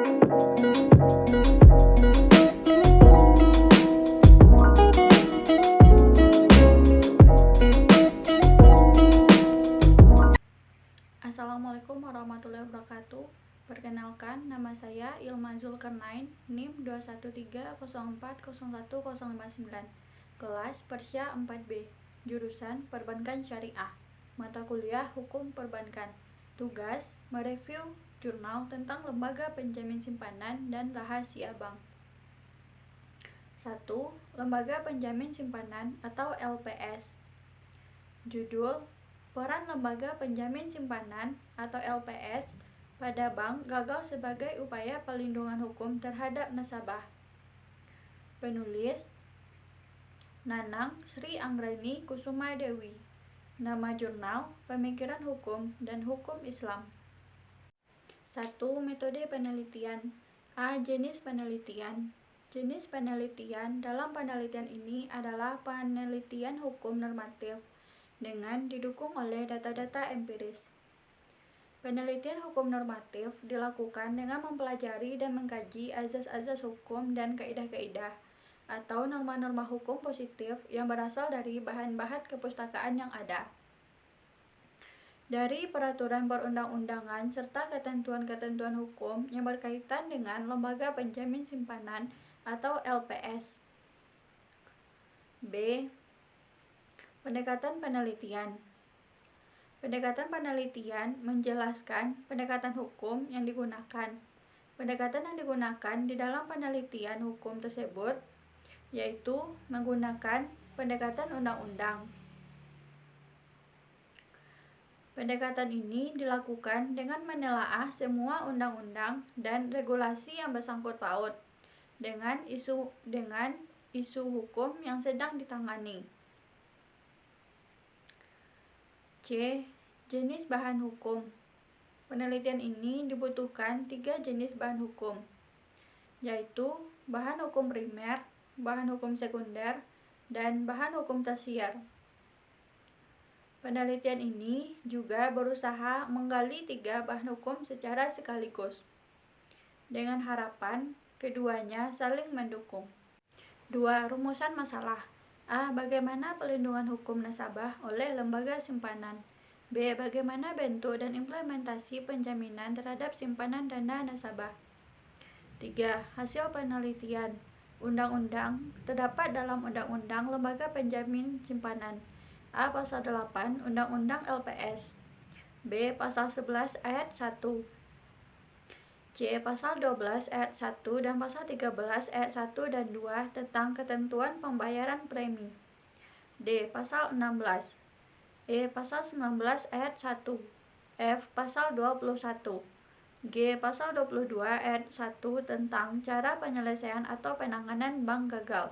Assalamualaikum warahmatullahi wabarakatuh. Perkenalkan, nama saya Ilma Zulkarnain, NIM 21304010159, kelas Persya 4B, jurusan Perbankan Syariah, mata kuliah Hukum Perbankan. Tugas, mereview jurnal tentang lembaga penjamin simpanan dan rahasia bank. 1. Lembaga penjamin simpanan atau LPS. Judul, peran lembaga penjamin simpanan atau LPS pada bank gagal sebagai upaya pelindungan hukum terhadap nasabah. Penulis, Nanang Sri Anggreni Kusuma Dewi. Nama jurnal, Pemikiran Hukum dan Hukum Islam. 1. Metode penelitian. A. Jenis penelitian. Jenis penelitian dalam penelitian ini adalah penelitian hukum normatif dengan didukung oleh data-data empiris. Penelitian hukum normatif dilakukan dengan mempelajari dan mengkaji azas-azas hukum dan kaidah-kaidah atau norma-norma hukum positif yang berasal dari bahan-bahan kepustakaan yang ada, dari peraturan perundang-undangan serta ketentuan-ketentuan hukum yang berkaitan dengan lembaga penjamin simpanan atau LPS. B. Pendekatan penelitian. Pendekatan penelitian menjelaskan pendekatan hukum yang digunakan. Pendekatan yang digunakan di dalam penelitian hukum tersebut yaitu menggunakan pendekatan undang-undang. Pendekatan ini dilakukan dengan menelaah semua undang-undang dan regulasi yang bersangkut paut dengan isu hukum yang sedang ditangani. C. Jenis bahan hukum. Penelitian ini dibutuhkan 3 jenis bahan hukum, yaitu bahan hukum primer, bahan hukum sekunder, dan bahan hukum tersier. Penelitian ini juga berusaha menggali 3 bahan hukum secara sekaligus, dengan harapan keduanya saling mendukung. 2. Rumusan masalah. A. Bagaimana pelindungan hukum nasabah oleh lembaga simpanan. B. Bagaimana bentuk dan implementasi penjaminan terhadap simpanan dana nasabah. 3. Hasil penelitian. Undang-undang terdapat dalam Undang-Undang Lembaga Penjamin Simpanan. A. Pasal 8 Undang-Undang LPS. B. Pasal 11 ayat 1. C. Pasal 12 ayat 1 dan Pasal 13 ayat 1 dan 2 tentang ketentuan pembayaran premi. D. Pasal 16. E. Pasal 19 ayat 1. F. Pasal 21. G. Pasal 22 ayat 1 tentang cara penyelesaian atau penanganan bank gagal.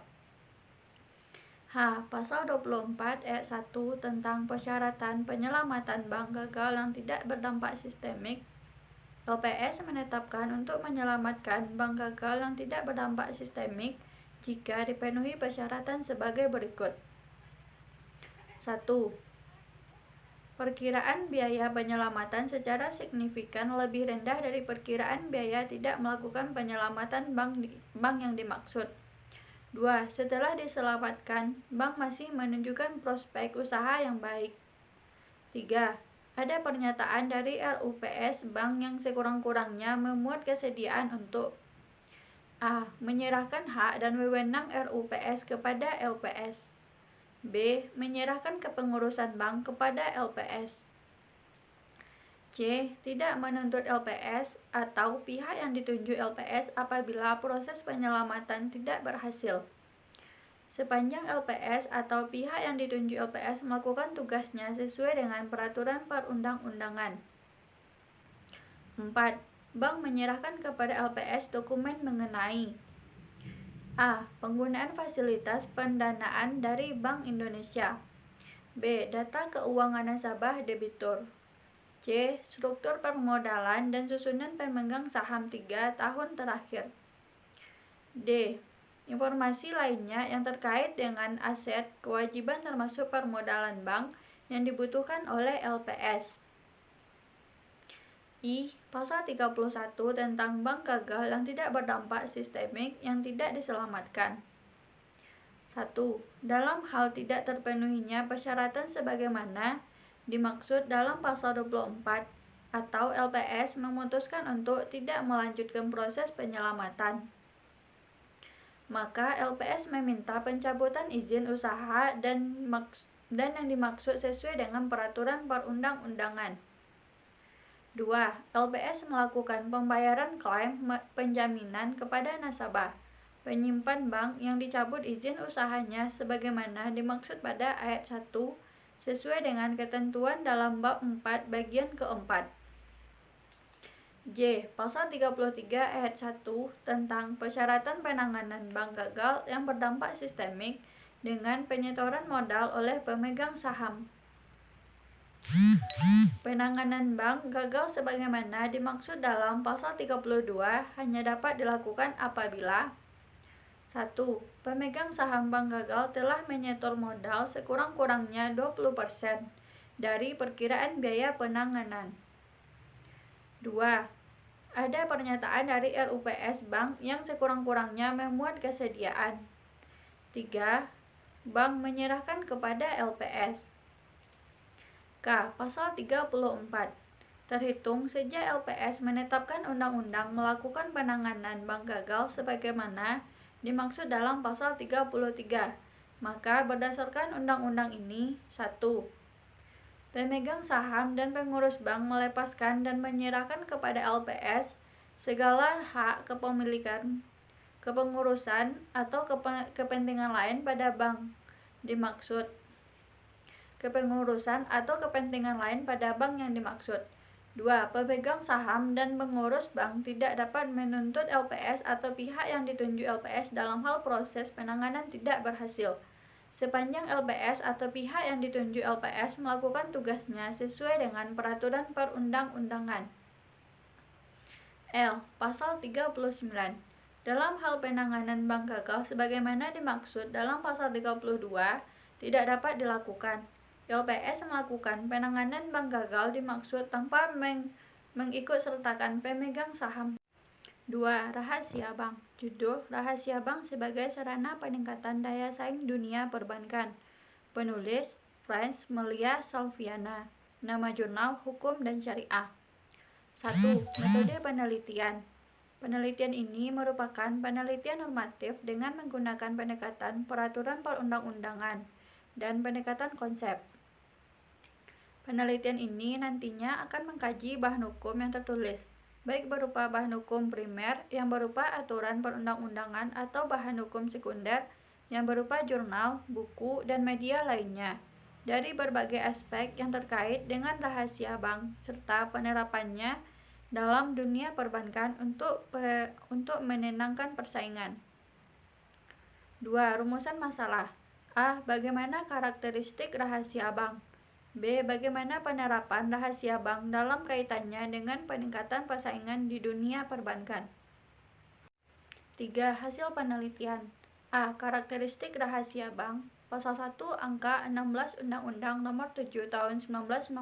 H. Pasal 24 ayat 1 tentang persyaratan penyelamatan bank gagal yang tidak berdampak sistemik. LPS menetapkan untuk menyelamatkan bank gagal yang tidak berdampak sistemik jika dipenuhi persyaratan sebagai berikut. 1. Perkiraan biaya penyelamatan secara signifikan lebih rendah dari perkiraan biaya tidak melakukan penyelamatan bank yang dimaksud. 2. Setelah diselamatkan, bank masih menunjukkan prospek usaha yang baik. 3. Ada pernyataan dari RUPS bank yang sekurang-kurangnya memuat kesediaan untuk A. Menyerahkan hak dan wewenang RUPS kepada LPS. B. Menyerahkan kepengurusan bank kepada LPS. C. Tidak menuntut LPS atau pihak yang ditunjuk LPS apabila proses penyelamatan tidak berhasil, sepanjang LPS atau pihak yang ditunjuk LPS melakukan tugasnya sesuai dengan peraturan perundang-undangan. 4. Bank menyerahkan kepada LPS dokumen mengenai A. Penggunaan fasilitas pendanaan dari Bank Indonesia. B. Data keuangan nasabah debitur. C. Struktur permodalan dan susunan pemegang saham 3 tahun terakhir. D. Informasi lainnya yang terkait dengan aset kewajiban termasuk permodalan bank yang dibutuhkan oleh LPS. Pasal 31 tentang bank gagal yang tidak berdampak sistemik yang tidak diselamatkan. 1. Dalam hal tidak terpenuhinya persyaratan sebagaimana dimaksud dalam pasal 24 atau LPS memutuskan untuk tidak melanjutkan proses penyelamatan, maka LPS meminta pencabutan izin usaha dan yang dimaksud sesuai dengan peraturan perundang-undangan. 2. LPS melakukan pembayaran klaim penjaminan kepada nasabah penyimpan bank yang dicabut izin usahanya sebagaimana dimaksud pada ayat 1 sesuai dengan ketentuan dalam bab 4 bagian keempat. J. Pasal 33 ayat 1 tentang persyaratan penanganan bank gagal yang berdampak sistemik dengan penyetoran modal oleh pemegang saham. Penanganan bank gagal sebagaimana dimaksud dalam pasal 32 hanya dapat dilakukan apabila 1. Pemegang saham bank gagal telah menyetor modal sekurang-kurangnya 20% dari perkiraan biaya penanganan. 2. Ada pernyataan dari RUPS bank yang sekurang-kurangnya memuat kesediaan. 3. Bank menyerahkan kepada LPS. K. Pasal 34. Terhitung sejak LPS menetapkan undang-undang melakukan penanganan bank gagal sebagaimana dimaksud dalam pasal 33, maka berdasarkan undang-undang ini, 1. Pemegang saham dan pengurus bank melepaskan dan menyerahkan kepada LPS segala hak kepemilikan, kepengurusan, atau kepentingan lain pada bank dimaksud. Kepengurusan atau kepentingan lain pada bank yang dimaksud. 2. Pemegang saham dan pengurus bank tidak dapat menuntut LPS atau pihak yang ditunjuk LPS dalam hal proses penanganan tidak berhasil, sepanjang LPS atau pihak yang ditunjuk LPS melakukan tugasnya sesuai dengan peraturan perundang-undangan. L. Pasal 39. Dalam hal penanganan bank gagal sebagaimana dimaksud dalam pasal 32 tidak dapat dilakukan. LPS melakukan penanganan bank gagal dimaksud tanpa mengikutsertakan pemegang saham. 2. Rahasia bank. Judul Rahasia bank sebagai sarana peningkatan daya saing dunia perbankan. Penulis Franz Melia Salviana. Nama jurnal Hukum dan Syariah. 1. Metode penelitian. Penelitian ini merupakan penelitian normatif dengan menggunakan pendekatan peraturan perundang-undangan dan pendekatan konsep. Penelitian ini nantinya akan mengkaji bahan hukum yang tertulis, baik berupa bahan hukum primer yang berupa aturan perundang-undangan atau bahan hukum sekunder yang berupa jurnal, buku, dan media lainnya, dari berbagai aspek yang terkait dengan rahasia bank serta penerapannya dalam dunia perbankan untuk menenangkan persaingan. 2. Rumusan masalah. A. Bagaimana karakteristik rahasia bank? B. Bagaimana penerapan rahasia bank dalam kaitannya dengan peningkatan persaingan di dunia perbankan? 3. Hasil penelitian. A. Karakteristik rahasia bank. Pasal 1 angka 16 Undang-Undang Nomor 7 Tahun 1992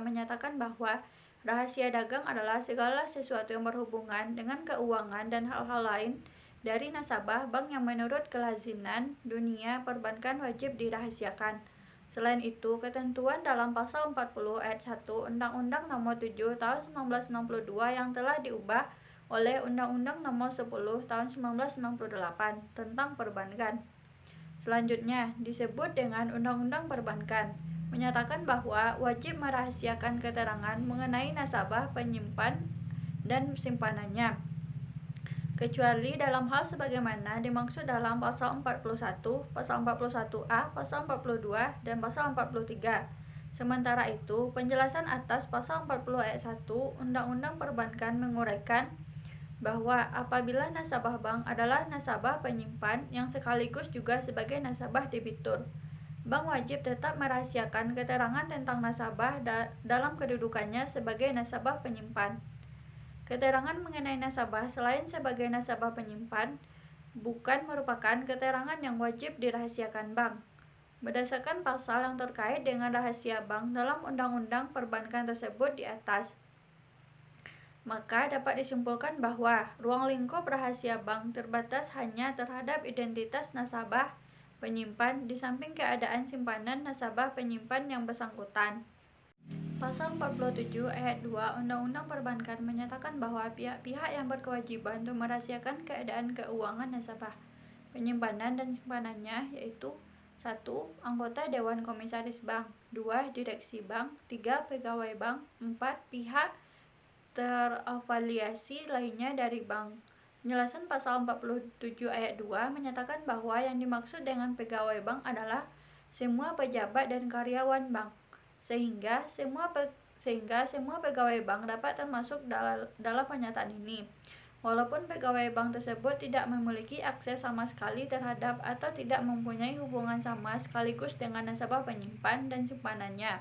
menyatakan bahwa rahasia dagang adalah segala sesuatu yang berhubungan dengan keuangan dan hal-hal lain dari nasabah bank yang menurut kelaziman dunia perbankan wajib dirahasiakan. Selain itu, ketentuan dalam pasal 40 ayat 1 Undang-Undang Nomor 7 Tahun 1992 yang telah diubah oleh Undang-Undang Nomor 10 Tahun 1998 tentang perbankan. Selanjutnya, disebut dengan Undang-Undang Perbankan, menyatakan bahwa wajib merahasiakan keterangan mengenai nasabah, penyimpan, dan simpanannya, kecuali dalam hal sebagaimana dimaksud dalam pasal 41, pasal 41A, pasal 42, dan pasal 43. Sementara itu, penjelasan atas pasal 40 ayat 1 Undang-Undang Perbankan menguraikan bahwa apabila nasabah bank adalah nasabah penyimpan yang sekaligus juga sebagai nasabah debitur, bank wajib tetap merahasiakan keterangan tentang nasabah dalam kedudukannya sebagai nasabah penyimpan. Keterangan mengenai nasabah selain sebagai nasabah penyimpan bukan merupakan keterangan yang wajib dirahasiakan bank. Berdasarkan pasal yang terkait dengan rahasia bank dalam Undang-Undang Perbankan tersebut di atas, Maka dapat disimpulkan bahwa ruang lingkup rahasia bank terbatas hanya terhadap identitas nasabah penyimpan di samping keadaan simpanan nasabah penyimpan yang bersangkutan. Pasal 47 ayat 2 Undang-Undang Perbankan menyatakan bahwa pihak-pihak yang berkewajiban untuk merahasiakan keadaan keuangan nasabah penyimpanan dan simpanannya yaitu 1. Anggota Dewan Komisaris Bank, 2. Direksi Bank, 3. Pegawai Bank, 4. Pihak terafiliasi lainnya dari bank. Penjelasan pasal 47 ayat 2 menyatakan bahwa yang dimaksud dengan pegawai bank adalah semua pejabat dan karyawan bank, sehingga semua pegawai bank dapat termasuk dalam pernyataan ini. Walaupun pegawai bank tersebut tidak memiliki akses sama sekali terhadap atau tidak mempunyai hubungan sama sekaligus dengan nasabah penyimpan dan simpanannya.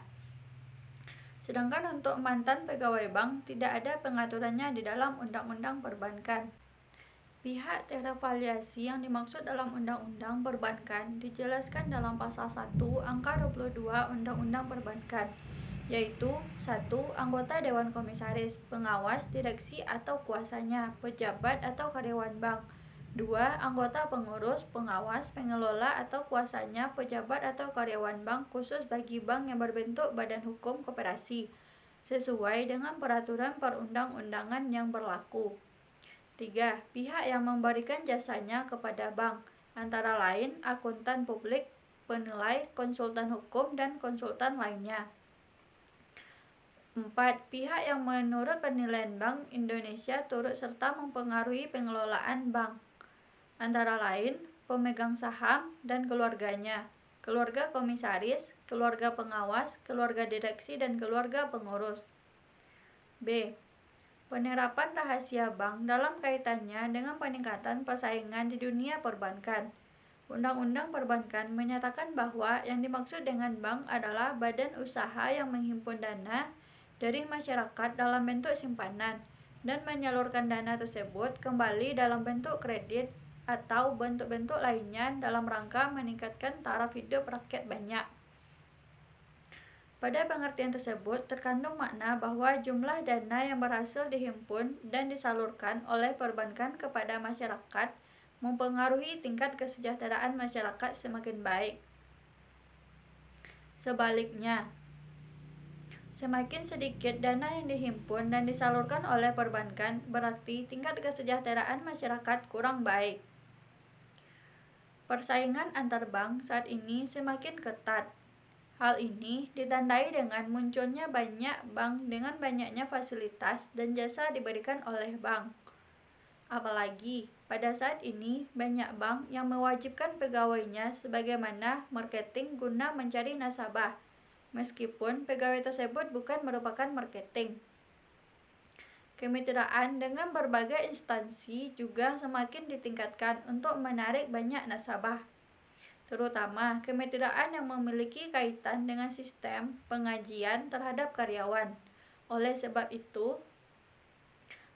Sedangkan untuk mantan pegawai bank tidak ada pengaturannya di dalam Undang-Undang Perbankan. Pihak terafiliasi yang dimaksud dalam Undang-Undang Perbankan dijelaskan dalam pasal 1 angka 22 Undang-Undang Perbankan, yaitu 1. Anggota Dewan Komisaris, pengawas, direksi atau kuasanya, pejabat atau karyawan bank. 2. Anggota pengurus, pengawas, pengelola atau kuasanya, pejabat atau karyawan bank khusus bagi bank yang berbentuk badan hukum koperasi, sesuai dengan peraturan perundang-undangan yang berlaku. 3. Pihak yang memberikan jasanya kepada bank, antara lain akuntan publik, penilai, konsultan hukum, dan konsultan lainnya. 4. Pihak yang menurut penilaian Bank Indonesia turut serta mempengaruhi pengelolaan bank, antara lain pemegang saham dan keluarganya, keluarga komisaris, keluarga pengawas, keluarga direksi, dan keluarga pengurus. B. Penerapan rahasia bank dalam kaitannya dengan peningkatan persaingan di dunia perbankan. Undang-Undang Perbankan menyatakan bahwa yang dimaksud dengan bank adalah badan usaha yang menghimpun dana dari masyarakat dalam bentuk simpanan dan menyalurkan dana tersebut kembali dalam bentuk kredit atau bentuk-bentuk lainnya dalam rangka meningkatkan taraf hidup rakyat banyak. Pada pengertian tersebut terkandung makna bahwa jumlah dana yang berhasil dihimpun dan disalurkan oleh perbankan kepada masyarakat mempengaruhi tingkat kesejahteraan masyarakat semakin baik. Sebaliknya, semakin sedikit dana yang dihimpun dan disalurkan oleh perbankan berarti tingkat kesejahteraan masyarakat kurang baik. Persaingan antar bank saat ini semakin ketat. Hal ini ditandai dengan munculnya banyak bank dengan banyaknya fasilitas dan jasa diberikan oleh bank. Apalagi, pada saat ini banyak bank yang mewajibkan pegawainya sebagaimana marketing guna mencari nasabah, meskipun pegawai tersebut bukan merupakan marketing. Kemitraan dengan berbagai instansi juga semakin ditingkatkan untuk menarik banyak nasabah, terutama kemitraan yang memiliki kaitan dengan sistem pengajian terhadap karyawan. Oleh sebab itu,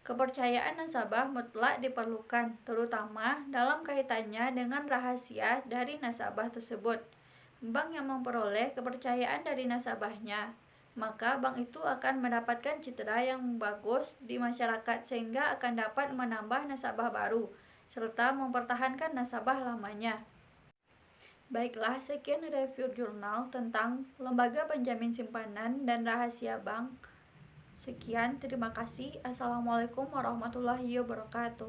kepercayaan nasabah mutlak diperlukan, terutama dalam kaitannya dengan rahasia dari nasabah tersebut. Bank yang memperoleh kepercayaan dari nasabahnya, maka bank itu akan mendapatkan citra yang bagus di masyarakat sehingga akan dapat menambah nasabah baru, serta mempertahankan nasabah lamanya. Baiklah, sekian review jurnal tentang lembaga penjamin simpanan dan rahasia bank. Sekian, terima kasih. Assalamualaikum warahmatullahi wabarakatuh.